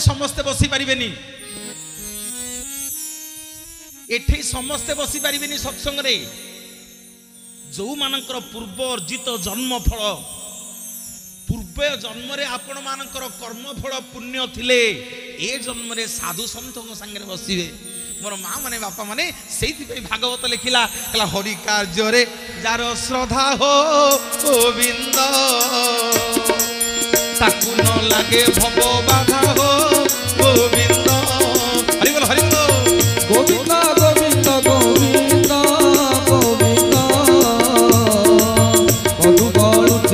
समस्ते बसी पारिबेनी एठी समस्ते बसी पारिबेनी सत्संग रे जो मानकर पूर्व अर्जित जन्म फल पूर्व जन्म रे आपण मानकर कर्म फल पुण्य थिले ए जन्म रे साधु संतों संगे बसिबे मोर माँ माने बापा माने सेइथि भागवत लिखिला कहला हरि कार्य रे जार श्रद्धा हो गोविंद ताकू न लागे भव बाधा